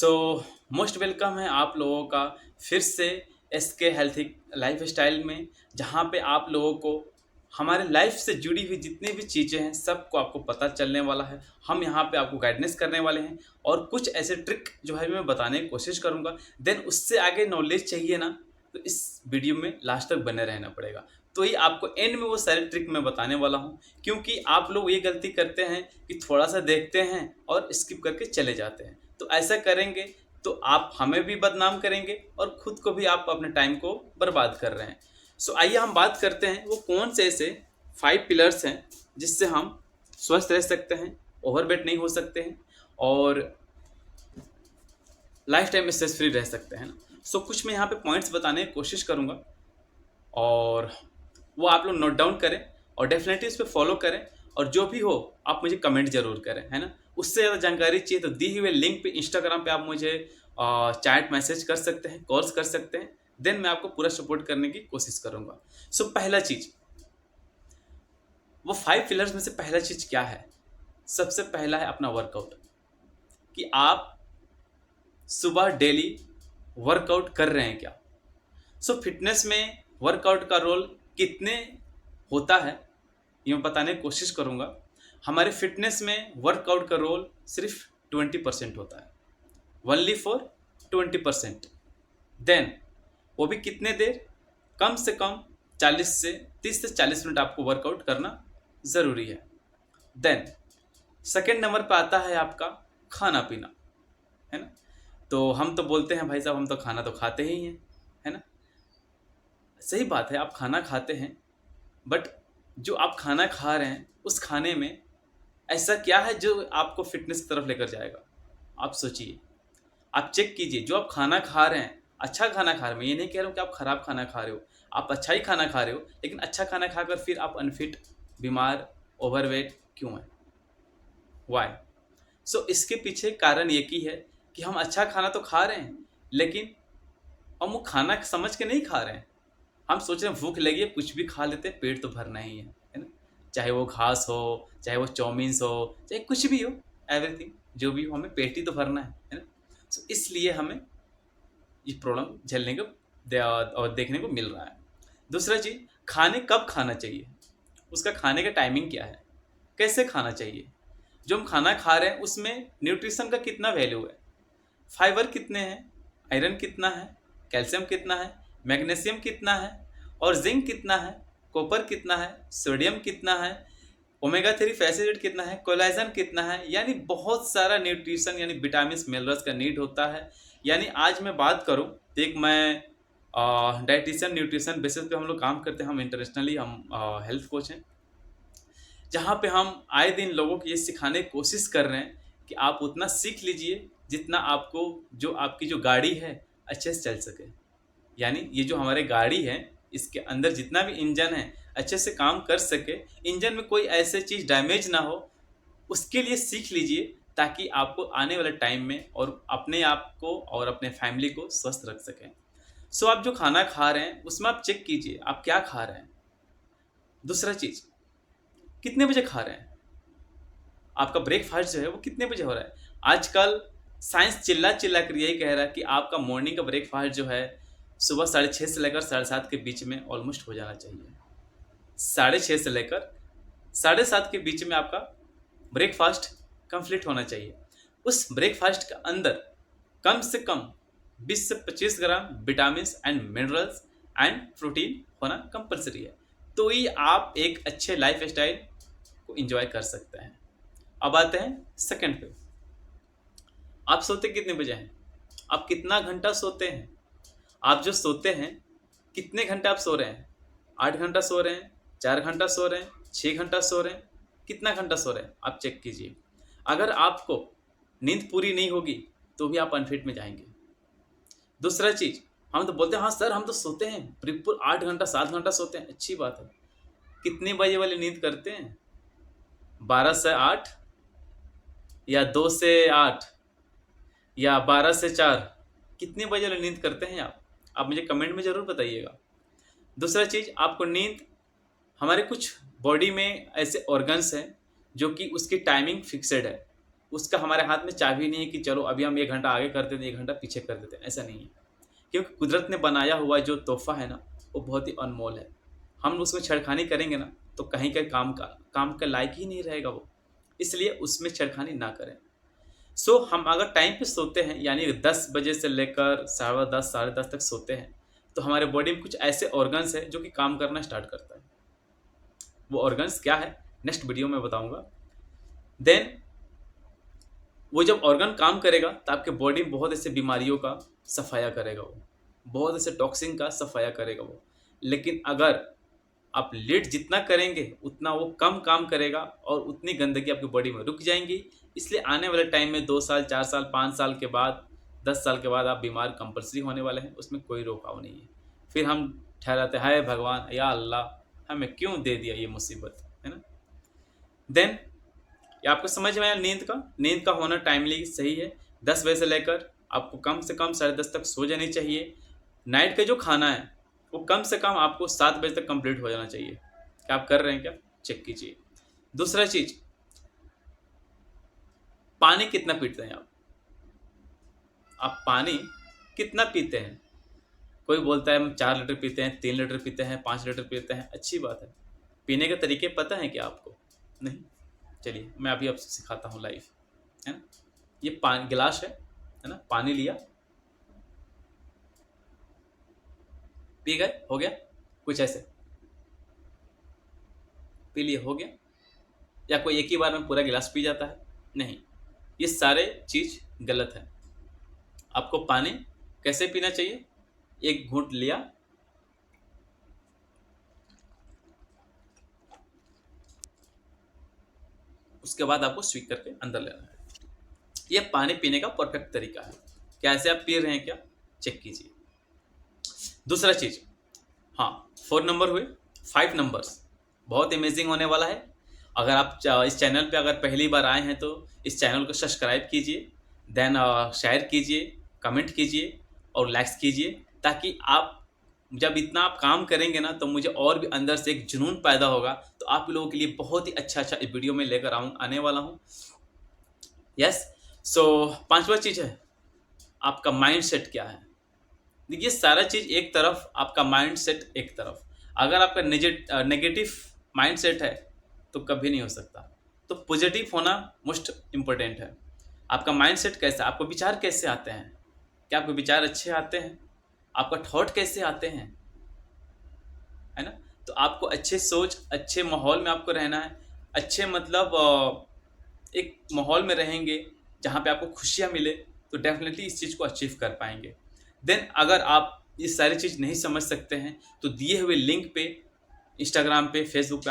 So most welcome है आप लोगों का फिर से एसके हेल्थी लाइफ स्टाइल में, जहाँ पे आप लोगों को हमारे लाइफ से जुड़ी हुई जितनी भी चीज़ें हैं सबको आपको पता चलने वाला है। हम यहाँ पे आपको गाइडेंस करने वाले हैं और कुछ ऐसे ट्रिक जो है मैं बताने की कोशिश करूँगा। देन उससे आगे नॉलेज चाहिए ना, तो इस वीडियो में लास्ट तक बने रहना पड़ेगा। तो ये आपको एंड में वो सारे ट्रिक मैं बताने वाला हूँ, क्योंकि आप लोग ये गलती करते हैं कि थोड़ा सा देखते हैं और स्किप करके चले जाते हैं। तो ऐसा करेंगे तो आप हमें भी बदनाम करेंगे और खुद को भी आप अपने टाइम को बर्बाद कर रहे हैं। सो आइए हम बात करते हैं वो कौन से ऐसे 5 पिलर्स हैं जिससे हम स्वस्थ रह सकते हैं, ओवरवेट नहीं हो सकते हैं और लाइफ टाइम स्ट्रेस फ्री रह सकते हैं ना। सो कुछ मैं यहाँ पे पॉइंट्स बताने की कोशिश करूँगा और वो आप लोग नोट डाउन करें और डेफिनेटली उस पर फॉलो करें, और जो भी हो आप मुझे कमेंट जरूर करें, है ना। उससे ज़्यादा जानकारी चाहिए तो दी हुए लिंक पे इंस्टाग्राम पे आप मुझे चैट मैसेज कर सकते हैं, कॉल्स कर सकते हैं। देन मैं आपको पूरा सपोर्ट करने की कोशिश करूँगा। सो पहला चीज़, वो 5 पिलर्स में से पहला चीज़ क्या है? सबसे पहला है अपना वर्कआउट, कि आप सुबह डेली वर्कआउट कर रहे हैं क्या। सो फिटनेस में वर्कआउट का रोल कितने होता है ये मैं बताने की कोशिश करूँगा। हमारे फिटनेस में वर्कआउट का रोल सिर्फ 20% होता है, ओनली फॉर 20%। देन वो भी कितने देर, कम से कम 30 से 40 मिनट आपको वर्कआउट करना ज़रूरी है। देन सेकेंड नंबर पर आता है आपका खाना पीना, है ना। तो हम तो बोलते हैं भाई साहब हम तो खाना तो खाते ही हैं, है ना। सही बात है, आप खाना खाते हैं, बट जो आप खाना खा रहे हैं उस खाने में ऐसा क्या है जो आपको फिटनेस की तरफ लेकर जाएगा। आप सोचिए, आप चेक कीजिए, जो आप खाना खा रहे हैं अच्छा खाना खा रहे हैं। मैं ये नहीं कह रहा हूँ कि आप खराब खाना खा रहे हो, आप अच्छा ही खाना खा रहे हो, लेकिन अच्छा खाना खाकर फिर आप अनफिट, बीमार, ओवरवेट क्यों है? वाई? सो इसके पीछे कारण ये की है कि हम अच्छा खाना तो खा रहे हैं, लेकिन हम वो खाना समझ के नहीं खा रहे हैं। हम सोच रहे हैं भूख लगी है कुछ भी खा लेते हैं, पेट तो भरना ही है ना। चाहे वो घास हो, चाहे वो चाउमीन्स हो, चाहे कुछ भी हो, एवरीथिंग जो भी हो, हमें पेट ही तो भरना है ना। सो इसलिए हमें ये प्रॉब्लम झेलने को और देखने को मिल रहा है। दूसरा चीज़, खाने कब खाना चाहिए, उसका खाने का टाइमिंग क्या है, कैसे खाना चाहिए। जो हम खाना खा रहे हैं उसमें न्यूट्रिशन का कितना वैल्यू है, फाइबर कितने हैं, आयरन कितना है, कैल्शियम कितना है, मैग्नीशियम कितना है और जिंक कितना है, कॉपर कितना है, सोडियम कितना है, ओमेगा 3 फैटी एसिड कितना है, कोलेजन कितना है। यानी बहुत सारा न्यूट्रिशन यानी विटामिन मिनरल्स का नीड होता है। यानी आज मैं बात करूं तो एक मैं डाइटिशियन न्यूट्रिशन बेसिस पे हम लोग काम करते हैं, हम इंटरनेशनली हम हेल्थ कोच हैं, जहाँ पे हम आए दिन लोगों को ये सिखाने की कोशिश कर रहे हैं कि आप उतना सीख लीजिए जितना आपको, जो आपकी जो गाड़ी है अच्छे से चल सके। यानी ये जो हमारे गाड़ी है इसके अंदर जितना भी इंजन है अच्छे से काम कर सके, इंजन में कोई ऐसे चीज़ डैमेज ना हो, उसके लिए सीख लीजिए, ताकि आपको आने वाले टाइम में और अपने आप को और अपने फैमिली को स्वस्थ रख सकें। सो आप जो खाना खा रहे हैं उसमें आप चेक कीजिए आप क्या खा रहे हैं। दूसरा चीज़, कितने बजे खा रहे हैं, आपका ब्रेकफास्ट जो है वो कितने बजे हो रहा है। आजकल साइंस चिल्ला चिल्ला कर यही कह रहा है कि आपका मॉर्निंग का ब्रेकफास्ट जो है सुबह 6:30 से लेकर 7:30 के बीच में ऑलमोस्ट हो जाना चाहिए। 6:30 से लेकर 7:30 के बीच में आपका ब्रेकफास्ट कंप्लीट होना चाहिए। उस ब्रेकफास्ट के अंदर कम से कम 20 से 25 gram vitamin and minerals and protein होना कंपलसरी है। तो ही आप एक अच्छे लाइफ स्टाइल को एंजॉय कर सकते हैं। अब आते हैं सेकंड पे, आप सोते कितने बजे हैं, आप कितना घंटा सोते हैं। आप जो सोते हैं कितने घंटे आप सो रहे हैं, 8 घंटा सो रहे हैं, 4 घंटा सो रहे हैं, 6 घंटा सो रहे हैं, कितना घंटा सो रहे हैं आप चेक कीजिए। अगर आपको नींद पूरी नहीं होगी तो भी आप अनफिट में जाएंगे। दूसरा चीज़, हम तो बोलते हैं हाँ सर हम तो सोते हैं बिल्कुल 8 घंटा 7 घंटा सोते हैं, अच्छी बात है। कितने बजे वाली नींद करते हैं, 12 से 8 या 2 से 8 या 12 से 4, कितने बजे वाली नींद करते हैं आप मुझे कमेंट में ज़रूर बताइएगा। दूसरा चीज़, आपको नींद, हमारे कुछ बॉडी में ऐसे ऑर्गन्स हैं जो कि उसकी टाइमिंग फिक्सेड है, उसका हमारे हाथ में चाबी नहीं है कि चलो अभी हम 1 घंटा आगे कर देते हैं, 1 घंटा पीछे कर देते हैं, ऐसा नहीं है। क्योंकि कुदरत ने बनाया हुआ जो तोहफ़ा है ना, वो बहुत ही अनमोल है। हम उसमें छेड़खानी करेंगे ना, तो कहीं का काम का लायक ही नहीं रहेगा वो। इसलिए उसमें छेड़खानी ना करें। सो हम अगर टाइम पे सोते हैं, यानी 10 बजे से लेकर 10:30 साढ़े 10 तक सोते हैं, तो हमारे बॉडी में कुछ ऐसे ऑर्गन्स हैं जो कि काम करना स्टार्ट करता है। वो ऑर्गन्स क्या है, नेक्स्ट वीडियो में बताऊंगा। देन वो जब ऑर्गन काम करेगा तो आपके बॉडी में बहुत ऐसे बीमारियों का सफाया करेगा, वो बहुत ऐसे टॉक्सिन का सफाया करेगा वो। लेकिन अगर आप लेट जितना करेंगे उतना वो कम काम करेगा और उतनी गंदगी आपकी बॉडी में रुक जाएंगी। इसलिए आने वाले टाइम में 2 साल 4 साल 5 साल के बाद 10 साल के बाद आप बीमार कंपलसरी होने वाले हैं, उसमें कोई रोकाव नहीं है। फिर हम ठहराते हाय भगवान, या अल्लाह हमें क्यों दे दिया ये मुसीबत, है ना। देन ये आपको समझ में आया नींद का होना टाइमली सही है। 10 बजे से लेकर आपको कम से कम 10:30 तक सो जानी चाहिए। नाइट का जो खाना है वो कम से कम आपको 7 बजे तक कंप्लीट हो जाना चाहिए। क्या आप कर रहे हैं क्या, चेक कीजिए। दूसरा चीज, पानी कितना पीते हैं आप पानी कितना पीते हैं। कोई बोलता है हम 4 लीटर पीते हैं, 3 लीटर पीते हैं, 5 लीटर पीते हैं, अच्छी बात है। पीने के तरीके पता है क्या आपको, नहीं? चलिए मैं अभी आपसे सिखाता हूँ लाइव, है ना। ये पानी गिलास है ना, पानी लिया, पी गए, हो गया, कुछ ऐसे पी लिए, हो गया। या कोई एक ही बार में पूरा गिलास पी जाता है, नहीं, ये सारे चीज गलत है। आपको पानी कैसे पीना चाहिए, एक घूंट लिया, उसके बाद आपको स्वीक करके अंदर लेना है। ये पानी पीने का परफेक्ट तरीका है। कैसे आप पी रहे हैं क्या, चेक कीजिए। दूसरा चीज, हाँ 4 नंबर हुए, 5 नंबर्स बहुत अमेजिंग होने वाला है। अगर आप इस चैनल पे अगर पहली बार आए हैं तो इस चैनल को सब्सक्राइब कीजिए, देन शेयर कीजिए, कमेंट कीजिए और लाइक्स कीजिए, ताकि आप जब इतना आप काम करेंगे ना तो मुझे और भी अंदर से एक जुनून पैदा होगा। तो आप लोगों के लिए बहुत ही अच्छा वीडियो में लेकर आने वाला हूँ। यस, सो 5वां चीज़ है आपका माइंड सेट क्या है। देखिए सारा चीज़ एक तरफ, आपका माइंड सेट एक तरफ। अगर आपका नेगेटिव माइंड सेट है तो कभी नहीं हो सकता। तो पॉजिटिव होना मोस्ट इम्पोर्टेंट है। आपका माइंड सेट कैसा, आपको विचार कैसे आते हैं, क्या आपको विचार अच्छे आते हैं, आपका थॉट कैसे आते हैं, है ना। तो आपको अच्छे सोच, अच्छे माहौल में आपको रहना है। अच्छे मतलब एक माहौल में रहेंगे जहाँ पे आपको खुशियाँ मिले, तो डेफिनेटली इस चीज़ को अचीव कर पाएंगे। देन अगर आप ये सारी चीज़ नहीं समझ सकते हैं तो दिए हुए लिंक पे, इंस्टाग्राम पे, फेसबुक पे